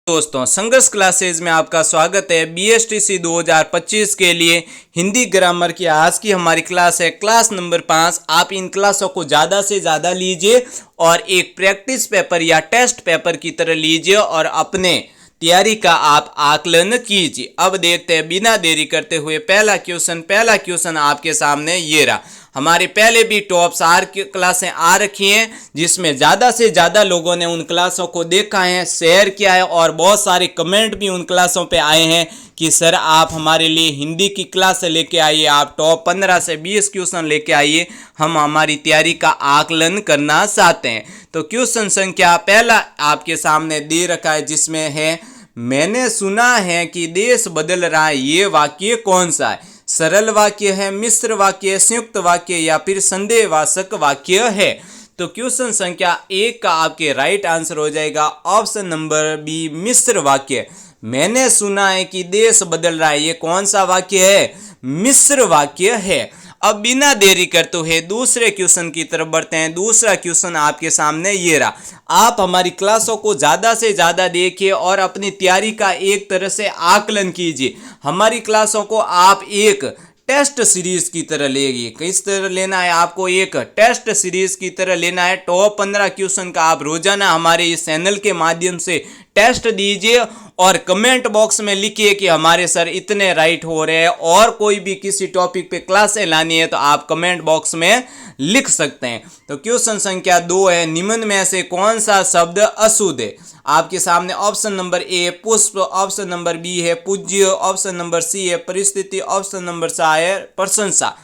दोस्तों, संघर्ष क्लासेज में आपका स्वागत है। बीएसटीसी 2025 के लिए हिंदी ग्रामर की आज की हमारी क्लास है, क्लास नंबर 5। आप इन क्लासों को ज़्यादा से ज़्यादा लीजिए और एक प्रैक्टिस पेपर या टेस्ट पेपर की तरह लीजिए और अपने तैयारी का आप आकलन कीजिए। अब देखते हैं बिना देरी करते हुए पहला क्वेश्चन आपके सामने ये रहा। हमारे पहले भी टॉप 4 क्लासें आ रखी हैं जिसमें ज़्यादा से ज़्यादा लोगों ने उन क्लासों को देखा है, शेयर किया है और बहुत सारे कमेंट भी उन क्लासों पे आए हैं कि सर आप हमारे लिए हिंदी की क्लास लेके आइए, आप टॉप 15 से 20 क्वेश्चन लेके आइए, हम हमारी तैयारी का आकलन करना चाहते हैं। तो क्वेश्चन संख्या पहला आपके सामने दे रखा है जिसमें है, मैंने सुना है कि देश बदल रहा है, ये वाक्य कौन सा है? सरल वाक्य है, मिश्र वाक्य, संयुक्त वाक्य या फिर संदेहवाचक वाक्य है? तो क्वेश्चन संख्या 1 का आपके राइट आंसर हो जाएगा ऑप्शन नंबर बी, मिश्र वाक्य। मैंने सुना है कि देश बदल रहा है, ये कौन सा वाक्य है? मिश्र वाक्य है। अब बिना देरी करते हुए दूसरे क्वेश्चन की तरफ बढ़ते हैं। दूसरा क्वेश्चन आपके सामने ये रहा। आप हमारी क्लासों को ज़्यादा से ज़्यादा देखिए और अपनी तैयारी का एक तरह से आकलन कीजिए। हमारी क्लासों को आप एक टेस्ट सीरीज की तरह लेंगे। किस तरह लेना है आपको? एक टेस्ट सीरीज की तरह लेना है। टॉप 15 क्वेश्चन का आप रोजाना हमारे इस चैनल के माध्यम से टेस्ट दीजिए और कमेंट बॉक्स में लिखिए कि हमारे सर इतने राइट हो रहे हैं। और कोई भी किसी टॉपिक पे क्लासें लानी है तो आप कमेंट बॉक्स में लिख सकते हैं। तो क्वेश्चन संख्या 2 है, निम्न में से कौन सा शब्द अशुद्ध है? आपके सामने ऑप्शन नंबर ए पुष्प, ऑप्शन नंबर बी है पूज्य, ऑप्शन नंबर सी है परिस्थिति, ऑप्शन नंबर सी है प्रशंसा।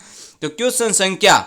तो क्वेश्चन संख्या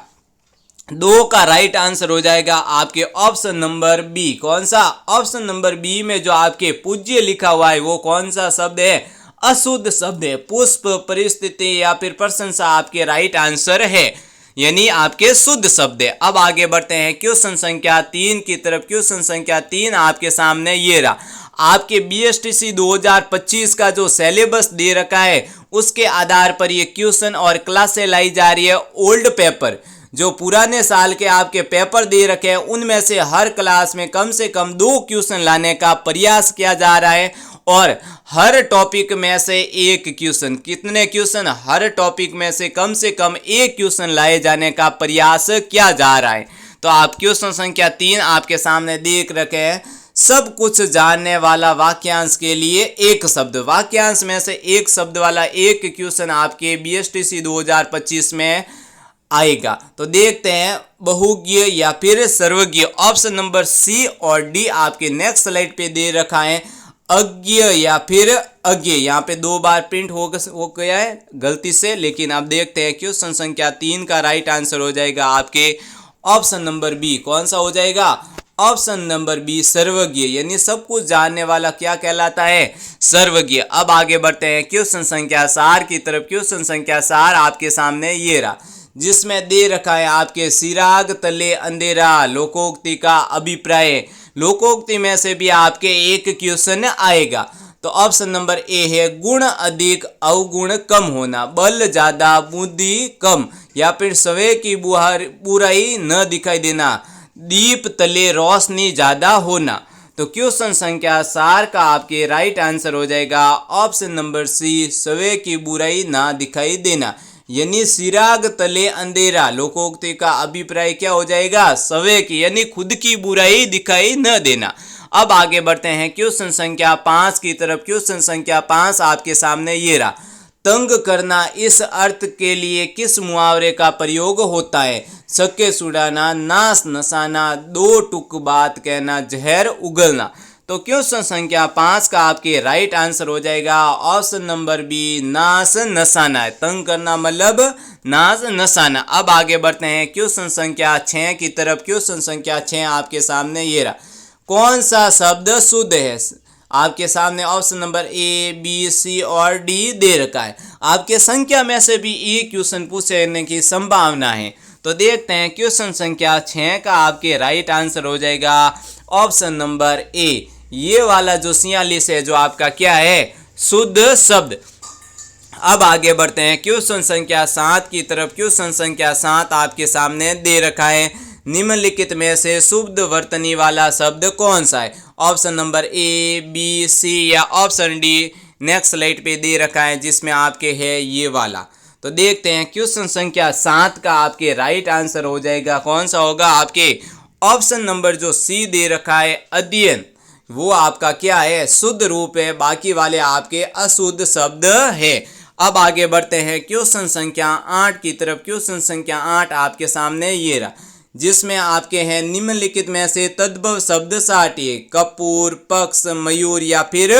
2 का राइट आंसर हो जाएगा आपके ऑप्शन नंबर बी। कौन सा? ऑप्शन नंबर बी में जो आपके पूज्य लिखा हुआ है वो कौन सा शब्द है? अशुद्ध शब्द है। पुष्प, परिस्थिति या फिर प्रशंसा आपके राइट आंसर है, यानी आपके शुद्ध शब्द है। अब आगे बढ़ते हैं क्वेश्चन संख्या 3 की तरफ। क्वेश्चन संख्या 3 आपके सामने ये रहा। आपके बीएसटीसी 2025 का जो सिलेबस दे रखा है उसके आधार पर ये क्वेश्चन और क्लासें लाई जा रही है। ओल्ड पेपर जो पुराने साल के आपके पेपर दे रखे हैं उनमें से हर क्लास में कम से कम 2 क्वेश्चन लाने का प्रयास किया जा रहा है और हर टॉपिक में से एक क्वेश्चन। कितने क्वेश्चन? हर टॉपिक में से कम एक क्वेश्चन लाए जाने का प्रयास किया जा रहा है। तो आप क्वेश्चन संख्या 3 आपके सामने देख रखे हैं। सब कुछ जानने वाला वाक्यांश के लिए एक शब्द। वाक्यांश में से एक शब्द वाला एक क्वेश्चन आपके बीएसटीसी 2025 में आएगा। तो देखते हैं, बहुज्ञ या फिर सर्वज्ञ। ऑप्शन नंबर सी और डी आपके नेक्स्ट स्लाइड पे दे रखा है। अज्ञ या फिर अज्ञ, यहाँ पे 2 बार प्रिंट हो गया है गलती से, लेकिन आप देखते हैं क्वेश्चन संख्या 3 का राइट आंसर हो जाएगा आपके ऑप्शन नंबर बी। कौन सा हो जाएगा? ऑप्शन नंबर बी, सर्वज्ञ, यानी सब कुछ जानने वाला क्या कहलाता है? सर्वज्ञ। अब आगे बढ़ते हैं क्वेश्चन संख्या 4 की तरफ। क्वेश्चन संख्या 4 आपके सामने ये रहा जिसमें दे रखा है आपके सिराग तले अंधेरा लोकोक्ति का अभिप्राय। लोकोक्ति में से भी आपके एक क्वेश्चन आएगा। तो ऑप्शन नंबर ए है, गुण अधिक अवगुण कम होना, बल ज्यादा बुद्धि कम, या फिर स्वयं की बुराई न दिखाई देना, दीप तले रोशनी ज्यादा होना। तो क्वेश्चन संख्या 4 का आपके राइट आंसर हो जाएगा ऑप्शन नंबर सी, स्वयं की बुराई ना दिखाई देना, यानी सिराग तले अंधेरा लोकोक्ति का अभिप्राय क्या हो जाएगा? स्वयं की, यानी खुद की बुराई दिखाई न देना। अब आगे बढ़ते हैं क्वेश्चन संख्या 5 की तरफ। क्वेश्चन संख्या 5 आपके सामने ये रहा। तंग करना इस अर्थ के लिए किस मुहावरे का प्रयोग होता है? सके सुड़ाना, नाश नसाना, 2 टुक बात कहना, जहर उगलना। तो क्वेश्चन संख्या 5 का आपके राइट आंसर हो जाएगा ऑप्शन नंबर बी, नाश नसाना है। तंग करना मतलब नाश नसाना। अब आगे बढ़ते हैं क्वेश्चन संख्या 6 की तरफ। क्वेश्चन संख्या 6 आपके सामने ये रहा। कौन सा शब्द शुद्ध है? आपके सामने ऑप्शन नंबर ए, बी, सी और डी दे रखा है। आपके संख्या में से भी एक क्वेश्चन पूछने की संभावना है। तो देखते हैं क्वेश्चन संख्या 6 का आपके राइट आंसर हो जाएगा ऑप्शन नंबर ए, ये वाला जो 46 है जो आपका क्या है? शुद्ध शब्द। अब आगे बढ़ते हैं क्वेश्चन संख्या 7 की तरफ। क्वेश्चन संख्या 7 आपके सामने दे रखा है। निम्नलिखित में से शुद्ध वर्तनी वाला शब्द कौन सा है? ऑप्शन नंबर ए, बी, सी या ऑप्शन डी नेक्स्ट स्लाइड पे दे रखा है जिसमें आपके है ये वाला। तो देखते हैं क्वेश्चन संख्या 7 का आपके राइट आंसर हो जाएगा कौन सा होगा? आपके ऑप्शन नंबर जो सी दे रखा है अध्ययन, वो आपका क्या है? शुद्ध रूप है, बाकी वाले आपके अशुद्ध शब्द है। अब आगे बढ़ते हैं क्वेश्चन संख्या 8 की तरफ। क्वेश्चन संख्या 8 आपके सामने ये रहा, जिसमें आपके हैं निम्नलिखित में से तद्भव शब्द साटिए। कपूर, पक्ष, मयूर या फिर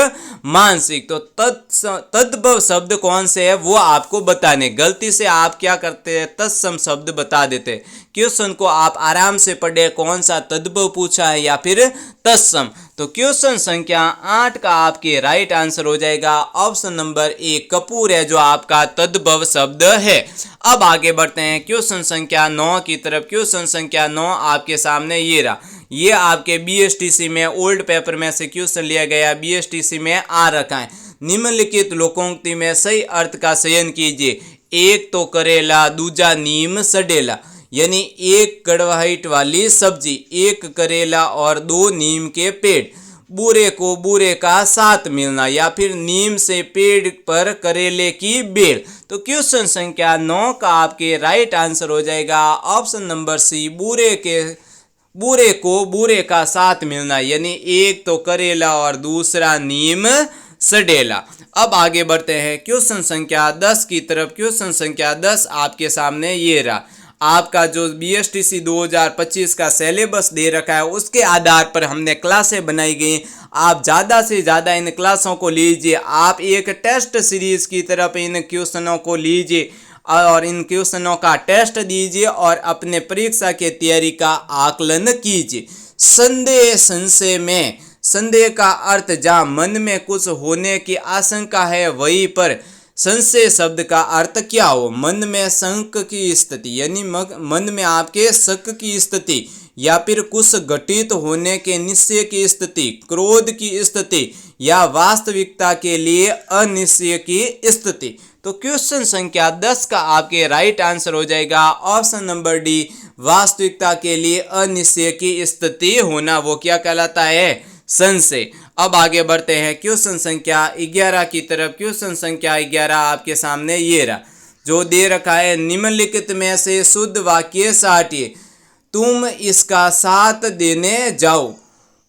मानसिक। तो तद्भव शब्द कौन से है वो आपको बताने। गलती से आप क्या करते हैं? तत्सम शब्द बता देते। क्वेश्चन को आप आराम से पढ़े, कौन सा तद्भव पूछा है या फिर तत्सम। तो क्वेश्चन संख्या 8 का आपके राइट आंसर हो जाएगा ऑप्शन नंबर ए, कपूर है जो आपका तद्भव शब्द है। अब आगे बढ़ते हैं क्वेश्चन संख्या 9 की तरफ। क्वेश्चन संख्या 9 आपके सामने ये रहा, ये आपके बीएसटीसी में ओल्ड पेपर में से क्वेश्चन लिया गया, बीएसटीसी में आ रखा है। निम्नलिखित लोकोक्ति में सही अर्थ का चयन कीजिए। एक तो करेला, दूजा नीम सडेला, यानी एक कड़वाहट वाली सब्जी, एक करेला और 2 नीम के पेड़। बूरे को बूरे का साथ मिलना, या फिर नीम से पेड़ पर करेले की बेल। तो क्वेश्चन संख्या 9 का आपके राइट आंसर हो जाएगा ऑप्शन नंबर सी, बूरे को बूरे का साथ मिलना, यानी एक तो करेला और दूसरा नीम सडेला। अब आगे बढ़ते हैं क्वेश्चन संख्या 10 की तरफ। क्वेश्चन संख्या 10 आपके सामने ये रहा, आपका जो बीएसटीसी 2025 का सिलेबस दे रखा है उसके आधार पर हमने क्लासें बनाई गई। आप ज़्यादा से ज़्यादा इन क्लासों को लीजिए। आप एक टेस्ट सीरीज की तरफ इन क्वेश्चनों को लीजिए और इन क्वेश्चनों का टेस्ट दीजिए और अपने परीक्षा के तैयारी का आकलन कीजिए। संदेह संशय में, संदेह का अर्थ जहाँ मन में कुछ होने की आशंका है वहीं पर संशय शब्द का अर्थ क्या हो? मन में शंक की स्थिति, यानी मन में आपके शक की स्थिति या फिर कुछ घटित होने के निश्चय की स्थिति, क्रोध की स्थिति या वास्तविकता के लिए अनिश्चय की स्थिति। तो क्वेश्चन संख्या 10 का आपके राइट आंसर हो जाएगा ऑप्शन नंबर डी, वास्तविकता के लिए अनिश्चय की स्थिति होना, वो क्या कहलाता है? संशय। अब आगे बढ़ते हैं क्वेश्चन संख्या 11 की तरफ। क्वेश्चन संख्या 11 आपके सामने ये रहा, जो दे रखा है, निम्नलिखित में से शुद्ध वाक्य साटिए। तुम इसका साथ देने जाओ,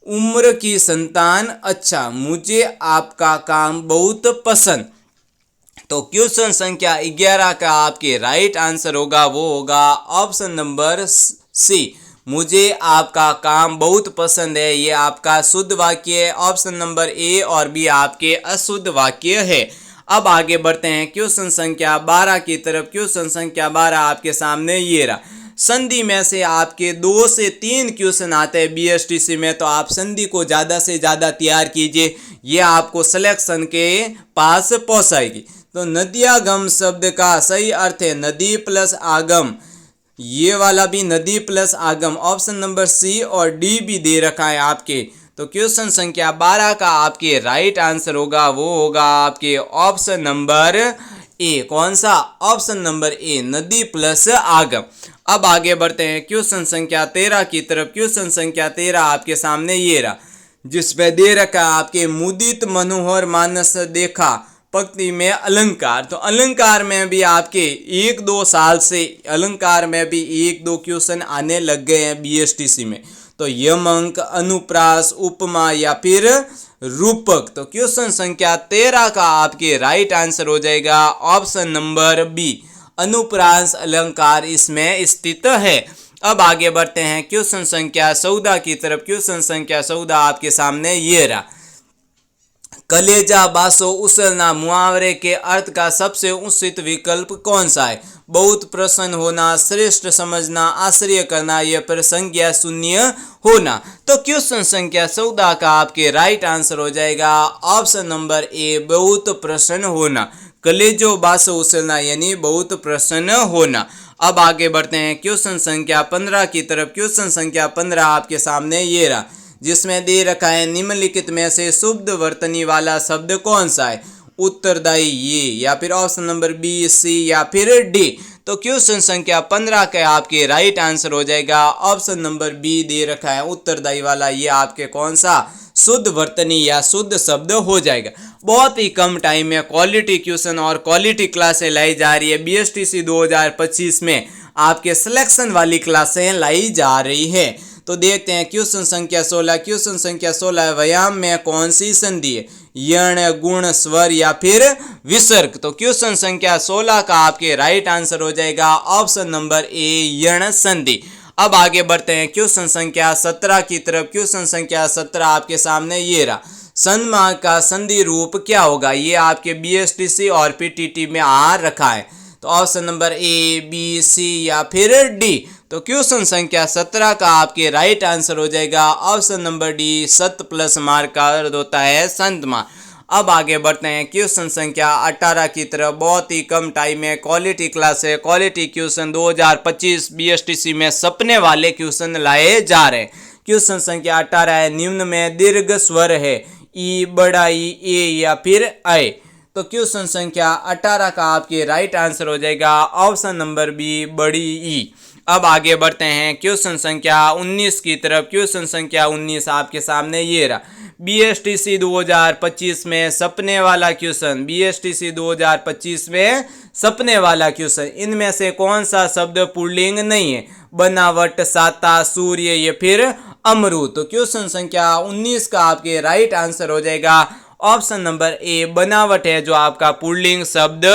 उम्र की संतान अच्छा, मुझे आपका काम बहुत पसंद। तो क्वेश्चन संख्या 11 का आपके राइट आंसर होगा वो होगा ऑप्शन नंबर सी, मुझे आपका काम बहुत पसंद है। ये आपका शुद्ध वाक्य है। ऑप्शन नंबर ए और बी आपके अशुद्ध वाक्य है। अब आगे बढ़ते हैं क्वेश्चन संख्या 12 की तरफ। क्वेश्चन संख्या 12 आपके सामने ये रहा, संधि में से आपके 2 से 3 क्वेश्चन आते हैं बीएसटीसी में, तो आप संधि को ज़्यादा से ज़्यादा तैयार कीजिए, ये आपको सिलेक्शन के पास पहुँचाएगी। तो नद्यागम शब्द का सही अर्थ है नदी प्लस आगम, ये वाला भी नदी प्लस आगम। ऑप्शन नंबर सी और डी भी दे रखा है आपके। तो क्वेश्चन संख्या 12 का आपके राइट आंसर होगा वो होगा आपके ऑप्शन नंबर ए। कौन सा? ऑप्शन नंबर ए, नदी प्लस आगम। अब आगे बढ़ते हैं क्वेश्चन संख्या 13 की तरफ। क्वेश्चन संख्या 13 आपके सामने ये रहा, जिसमें दे रखा आपके मुदित मनोहर मानस देखा पंक्ति में अलंकार। तो अलंकार में भी आपके 1-2 साल से अलंकार में भी 1-2 क्वेश्चन आने लग गए हैं बीएसटीसी में। तो यमक, अनुप्रास, उपमा या फिर रूपक। तो क्वेश्चन संख्या 13 का आपके राइट आंसर हो जाएगा ऑप्शन नंबर बी, अनुप्रास अलंकार इसमें स्थित है। अब आगे बढ़ते हैं क्वेश्चन संख्या 14 की तरफ। क्वेश्चन संख्या 14 आपके सामने ये रहा, कलेजा बासो उछलना मुहावरे के अर्थ का सबसे उचित विकल्प कौन सा है? बहुत प्रसन्न होना, श्रेष्ठ समझना, आश्चर्य करना या फिर संज्ञा शून्य होना। तो क्वेश्चन संख्या 14 का आपके राइट आंसर हो जाएगा ऑप्शन नंबर ए, बहुत प्रसन्न होना। कलेजो बासो उछलना यानी बहुत प्रसन्न होना। अब आगे बढ़ते हैं क्वेश्चन संख्या 15 की तरफ। क्वेश्चन संख्या 15 आपके सामने ये रहा, जिसमें दे रखा है, निम्नलिखित में से शुद्ध वर्तनी वाला शब्द कौन सा है? उत्तरदायी ये, या फिर ऑप्शन नंबर बी, सी या फिर डी। तो क्वेश्चन संख्या 15 का आपके राइट आंसर हो जाएगा ऑप्शन नंबर बी दे रखा है उत्तरदायी वाला। ये आपके कौन सा शुद्ध वर्तनी या शुद्ध शब्द हो जाएगा। बहुत ही कम टाइम में क्वालिटी क्वेश्चन और क्वालिटी क्लासें लाई जा रही है। बीएसटीसी 2025 में आपके सिलेक्शन वाली क्लासें लाई जा रही है। तो देखते हैं क्वेश्चन संख्या 16। क्वेश्चन संख्या 16 व्यायाम में कौन सी संधि है, यण, गुण, स्वर या फिर विसर्ग। तो क्वेश्चन संख्या 16 का आपके राइट आंसर हो जाएगा ऑप्शन नंबर ए यण संधि। अब आगे बढ़ते हैं क्वेश्चन संख्या 17 की तरफ। क्वेश्चन संख्या 17 आपके सामने ये रहा। सन्मा का संधि रूप क्या होगा, ये आपके बीएसटीसी और पीटीटी में आ रखा है। तो ऑप्शन नंबर ए, बी, सी या फिर डी। तो क्वेश्चन संख्या 17 का आपके राइट आंसर हो जाएगा ऑप्शन नंबर डी, सत प्लस मार्क का अर्थ होता है संतमा। अब आगे बढ़ते हैं क्वेश्चन संख्या 18 की तरफ। बहुत ही कम टाइम में क्वालिटी क्लास है। क्वालिटी क्वेश्चन 2025 बीएसटीसी में सपने वाले क्वेश्चन लाए जा रहे हैं। क्वेश्चन संख्या 18 है, निम्न में दीर्घ स्वर है, ई, बड़ा ई, ए या फिर आई। तो क्वेश्चन संख्या 18 का आपके राइट आंसर हो जाएगा ऑप्शन नंबर बी, बड़ी ई। अब आगे बढ़ते हैं क्वेश्चन संख्या 19 की तरफ। क्वेश्चन संख्या 19 आपके सामने ये रहा। बीएसटीसी 2025 में सपने वाला क्वेश्चन, बीएसटीसी 2025 में सपने वाला क्वेश्चन, इनमें से कौन सा शब्द पुल्लिंग नहीं है, बनावट, साता, सूर्य या फिर अमरूद। तो क्वेश्चन संख्या 19 का आपके राइट आंसर हो जाएगा ऑप्शन नंबर ए, बनावट है जो आपका पुल्लिंग शब्द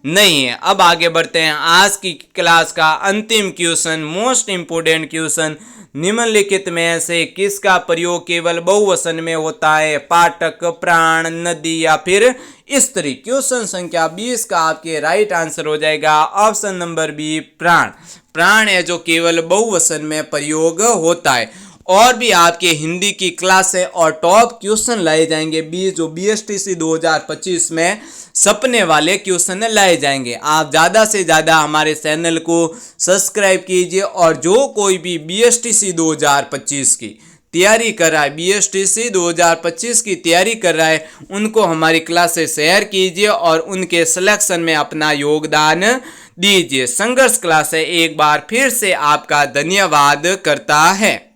नहीं है। अब आगे बढ़ते हैं आज की क्लास का अंतिम क्वेश्चन, मोस्ट इंपोर्टेंट क्वेश्चन। निम्नलिखित में से किसका प्रयोग केवल बहुवचन में होता है, पाठक, प्राण, नदी या फिर स्त्री। क्वेश्चन संख्या 20 का आपके राइट आंसर हो जाएगा ऑप्शन नंबर बी, प्राण। प्राण है जो केवल बहुवचन में प्रयोग होता है। और भी आपके हिंदी की क्लासें और टॉप क्वेश्चन लाए जाएंगे जो बीएसटीसी 2025 में सपने वाले क्वेश्चन लाए जाएंगे। आप ज़्यादा से ज़्यादा हमारे चैनल को सब्सक्राइब कीजिए और जो कोई भी बीएसटीसी 2025 की तैयारी कर रहा है, बीएसटीसी 2025 की तैयारी कर रहा है, उनको हमारी क्लासें शेयर कीजिए और उनके सिलेक्शन में अपना योगदान दीजिए। संघर्ष क्लासें एक बार फिर से आपका धन्यवाद करता है।